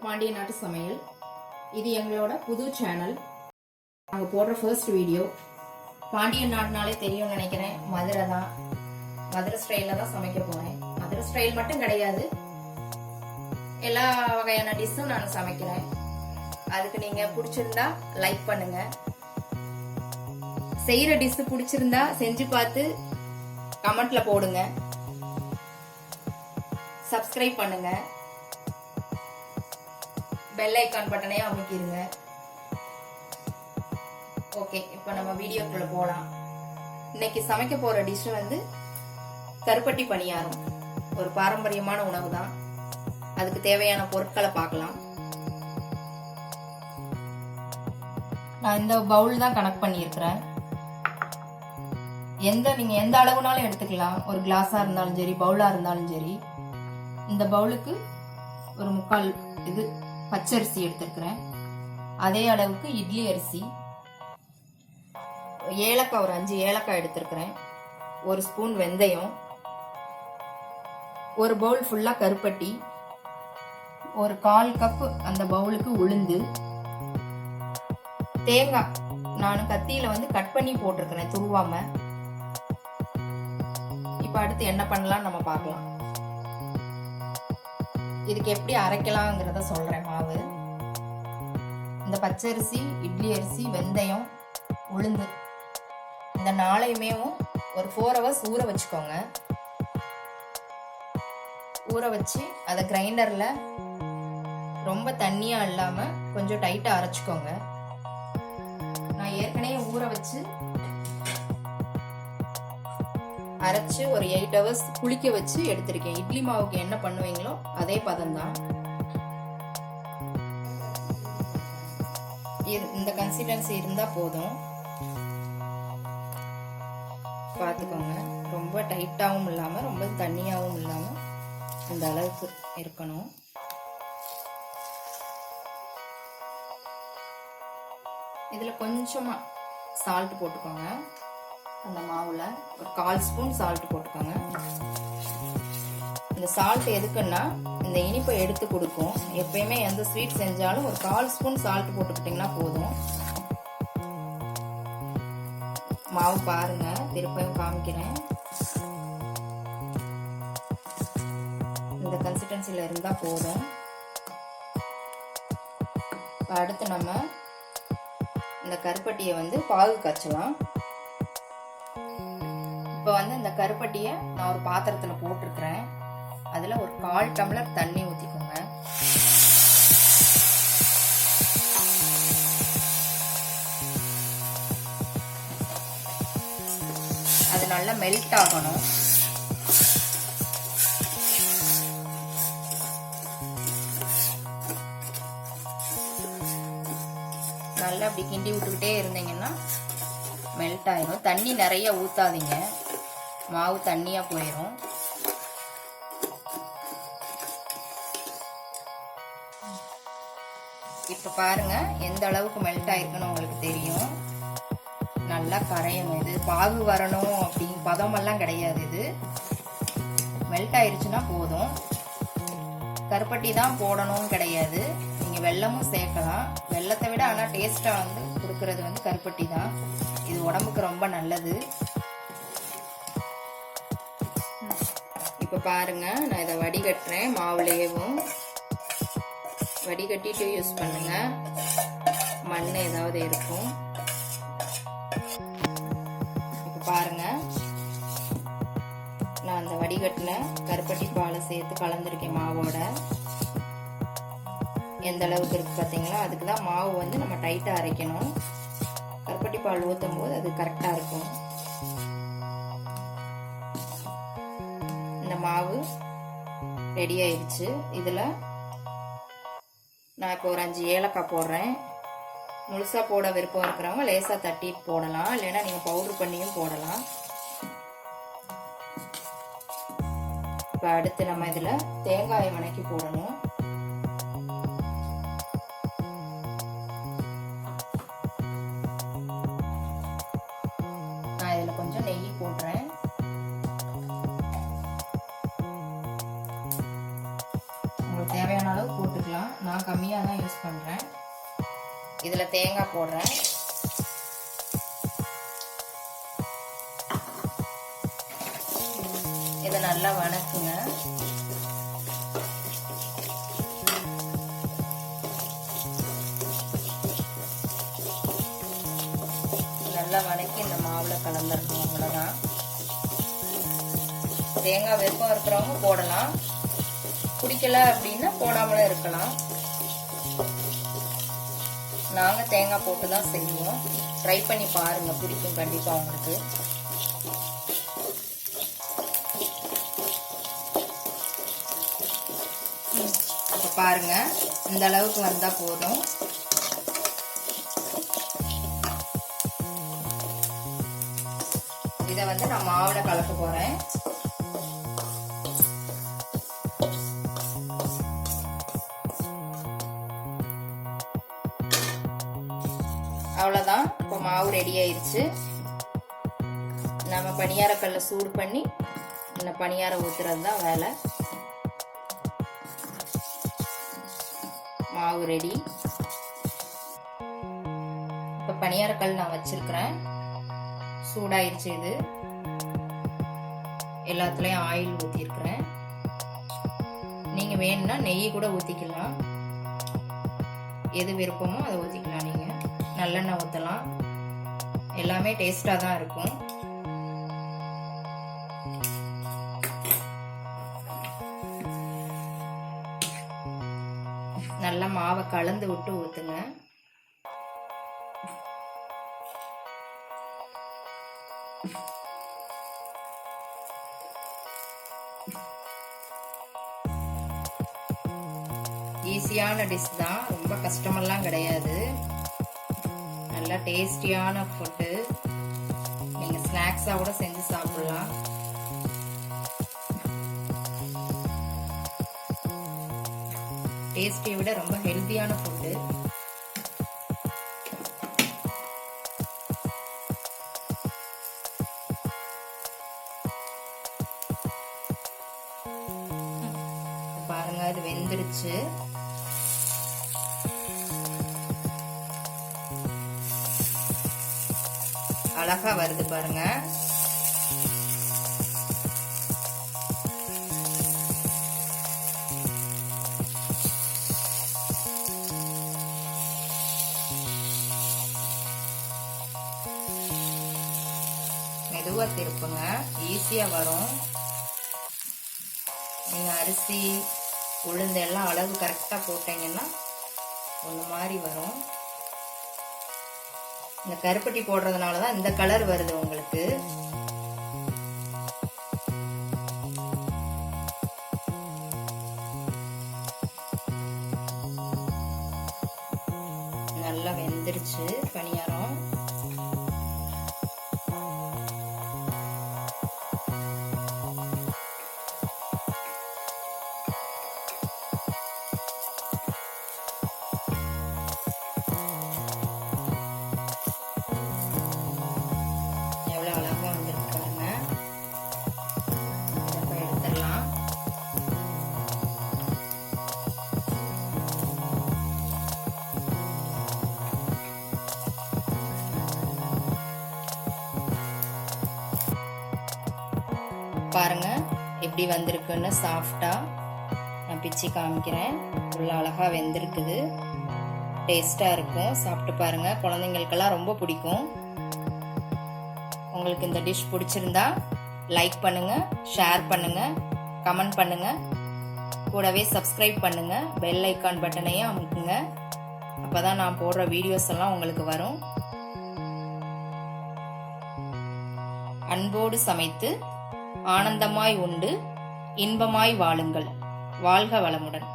பாண்டிய நாட்டு சமையல். இது எங்களோட புது சேனல். நாங்கள் போடுற ஃபர்ஸ்ட் வீடியோ. பாண்டியன் நாடுனாலே தெரியும்னு நினைக்கிறேன். மதுரை தான், மதுரை ஸ்டைலில் தான் சமைக்க போகிறேன். மதுரை ஸ்டைல் மட்டும் கிடையாது, எல்லா வகையான டிஷ்ஷும் நான் சமைக்கிறேன். அதுக்கு நீங்கள் பிடிச்சிருந்தா லைக் பண்ணுங்க. செய்கிற டிஷ்ஷு பிடிச்சிருந்தா செஞ்சு பார்த்து கமெண்ட்ல போடுங்க. சப்ஸ்கிரைப் பண்ணுங்க. பெல் ஐக்கான் பட்டனையும் அமைக்கிடுங்க. ஓகே, இப்போ நம்ம வீடியோக்குள்ள போகலாம். இன்னைக்கு சமைக்க போற டிஷ் வந்து கருப்பட்டி பணியாரம். ஒரு பாரம்பரியமான உணவு தான். அதுக்கு தேவையான பொருட்களை பார்க்கலாம். நான் இந்த பவுல் தான் கனெக்ட் பண்ணியிருக்கிறேன். நீங்க எந்த அளவுனாலும் எடுத்துக்கலாம். ஒரு கிளாஸா இருந்தாலும் சரி, பவுலா இருந்தாலும் சரி. இந்த பவுலுக்கு ஒரு 3/4 இது பச்சரிசி எடுத்துருக்கிறேன். அதே அளவுக்கு இட்லி அரிசி, ஏலக்காய் ஒரு 5 ஏலக்காய் எடுத்துருக்கிறேன். 1 ஸ்பூன் வெந்தயம், ஒரு பவுல் ஃபுல்லா கருப்பட்டி, ஒரு 1/4 கப் அந்த பவுலுக்கு உளுந்து, தேங்காய் நான் கத்தியில வந்து கட் பண்ணி போட்டிருக்கிறேன் துருவாம. இப்ப அடுத்து என்ன பண்ணலாம் நம்ம பார்க்கலாம். இதுக்கு எப்படி அரைக்கலாங்கிறத சொல்றேன். மாவு, இந்த பச்சரிசி, இட்லி அரிசி, வெந்தயம், உளுந்து, இந்த 4யுமே ஒரு 4 hours ஊற வச்சுக்கோங்க. ஊற வச்சு அதை கிரைண்டர்ல ரொம்ப தண்ணியா இல்லாம கொஞ்சம் டைட்டா அரைச்சுக்கோங்க. நான் ஏற்கனவே ஊற வச்சு அரைச்சு ஒரு 8 hours புளிக்க வச்சு எடுத்திருக்கேன். இட்லி மாவுக்கு என்ன பண்ணுவீங்களோ அதே பதம் தான். இந்த கன்சிஸ்டன்சி இருந்தா போதும். பார்த்துக்கோங்க, ரொம்ப டைட்டாகவும் இல்லாம ரொம்ப தண்ணியாகவும் இல்லாம இந்த அளவுக்கு இருக்கணும். இதுல கொஞ்சமா சால்ட் போட்டுக்கோங்க. அந்த மாவுல ஒரு 1/4 ஸ்பூன் சால்ட் போட்டுக்கோங்க. இந்த சால்ட் எதுக்குன்னா இந்த இனிப்பை எடுத்து கொடுக்கும். எப்பயுமே எந்த ஸ்வீட் செஞ்சாலும் ஒரு 1/4 ஸ்பூன் சால்ட் போட்டுக்கிட்டீங்கன்னா போதும். மாவு பாருங்க, திருப்பவும் காமிக்கிறேன். இந்த கன்சிஸ்டன்சில இருந்தா போதும். அடுத்து நம்ம இந்த கருப்பட்டியை வந்து பாகு காய்ச்சலாம். இப்போ வந்து இந்த கருப்பட்டியை நான் ஒரு பாத்திரத்துல போட்டிருக்கிறேன். அதுல ஒரு 1/4 டம்ளர் தண்ணி ஊத்திக்கோங்க. அது நல்லா மெல்ட் ஆகணும். நல்லா அப்படி கிண்டி விட்டுக்கிட்டே இருந்தீங்கன்னா மெல்ட் ஆயிடும். தண்ணி நிறைய ஊத்தாதீங்க, மாவு தண்ணியா போயிடும். இப்ப பாருங்க எந்த அளவுக்கு மெல்ட் ஆயிருக்குன்னு உங்களுக்கு தெரியும். நல்லா கரையணும். இது பாகு வரணும் அப்படின்னு பதமெல்லாம் கிடையாது. இது மெல்ட் ஆயிருச்சுன்னா போதும். கருப்பட்டி தான் போடணும் கிடையாது, நீங்க வெல்லமும் சேர்க்கலாம். வெல்லத்தை விட ஆனா டேஸ்டா வந்து கொடுக்கறது வந்து கருப்பட்டி தான். இது உடம்புக்கு ரொம்ப நல்லது. இப்ப பாருங்க, நான் இதை வடிகட்டுறேன். மாவுலேயும் வடிகட்டிட்டு யூஸ் பண்ணுங்க. மண் ஏதாவது இருக்கும். இப்ப பாருங்க, நான் அந்த வடிகட்டின கருப்பட்டி பாலை சேர்த்து கலந்துருக்கேன் மாவோட. எந்த அளவுக்கு இருக்கு பாத்தீங்களா? அதுக்குதான் மாவு வந்து நம்ம டைட்டா அரைக்கணும். கருப்பட்டி பால் ஊற்றும் போது அது கரெக்டா இருக்கும். இந்த மாவு ரெடி ஆயிடுச்சு. இதுல நான் இப்போ ஒரு 5 ஏலக்காய் போடுறேன். முழுசா போட விருப்பம் இருக்கிறவங்க லேசா தட்டி போடலாம், இல்லைன்னா நீங்க பவுடர் பண்ணியும் போடலாம். இப்ப அடுத்து நம்ம இதுல தேங்காயை வணக்கி போடணும். நான் இதுல கொஞ்சம் நெய் போடுறேன். தேவையான அளவு போட்டுக்கலாம். நான் கம்மியாக தான் யூஸ் பண்ணுறேன். இதில் தேங்காய் போடுறேன். இதை நல்லா வணக்குங்க. நல்லா வணக்கி இந்த மாவில் கலந்துடணும். அவ்வளோதான். தேங்காய் விருப்பம் இருக்கிறவங்க போடலாம், பிடிக்கல அப்படின்னா போடாமலும் இருக்கலாம். நாங்கள் தேங்காய் போட்டு தான் செய்வோம். ட்ரை பண்ணி பாருங்க, பிடிக்கும் கண்டிப்பாக உங்களுக்கு. இப்போ பாருங்க, இந்த அளவுக்கு வந்தால் போதும். இதை வந்து நான் மாவுல கலக்க போறேன். அவ்வளவுதான். இப்போ மாவு ரெடி ஆயிருச்சு. நம்ம பணியாரக்கல்ல சூடு பண்ணி இந்த பணியாரம் ஊத்துறது தான் வேலை. மாவு ரெடி. இப்போ பணியாரக்கல் நான் வச்சிருக்கிறேன். சூடாயிருச்சு. இது எல்லாத்துலயும் ஆயில் ஊத்திருக்கிறேன். நீங்க வேணும்னா நெய் கூட ஊத்திக்கலாம். எது விருப்பமோ அதை ஊத்திக்கலாம். நீங்க நல்லெண்ணெய் ஊத்தலாம். எல்லாமே டேஸ்டா தான் இருக்கும். நல்லா மாவை கலந்து விட்டு ஊத்துங்க. ஈஸியான டிஷ் தான், ரொம்ப கஷ்டமெல்லாம் கிடையாது. நல்லா டேஸ்டியான ஃபுட்டு. நீங்க ஸ்நாக்ஸா கூட செஞ்சு சாப்பிடலாம். டேஸ்டியை விட ரொம்ப ஹெல்த்தியான ஃபுட்டு. பாருங்க, இது வெந்துருச்சு. அழகா வருது பாருங்க. மெதுவா திருப்புங்க, ஈஸியா வரும். நீங்க அரிசி உளுந்து எல்லாம் அளவு கரெக்டா போட்டீங்கன்னா ஒண்ணு மாதிரி வரும். இந்த கருப்பட்டி போடுறதுனாலதான் இந்த கலர் வருது உங்களுக்கு. நல்லா வெந்துருச்சு பணியாரம். பாருங்க எப்படி வந்திருக்குன்னு. சாஃப்டா நான் பிச்சு காமிக்கிறேன். உள்ள அழகா வெந்திருக்குது. டேஸ்டா இருக்கும். சாப்பிட்டு பாருங்க, குழந்தைங்களுக்கெல்லாம் ரொம்ப பிடிக்கும். உங்களுக்கு இந்த டிஷ் பிடிச்சிருந்தா லைக் பண்ணுங்க, ஷேர் பண்ணுங்க, கமெண்ட் பண்ணுங்க, கூடவே சப்ஸ்கிரைப் பண்ணுங்க. பெல் ஐக்கான் பட்டனையும் அமுக்குங்க. அப்பதான் நான் போடுற வீடியோஸ் எல்லாம் உங்களுக்கு வரும். அன்போடு சமைத்து ஆனந்தமாய் உண்டு இன்பமாய் வாழுங்கள். வாழ்க வளமுடன்.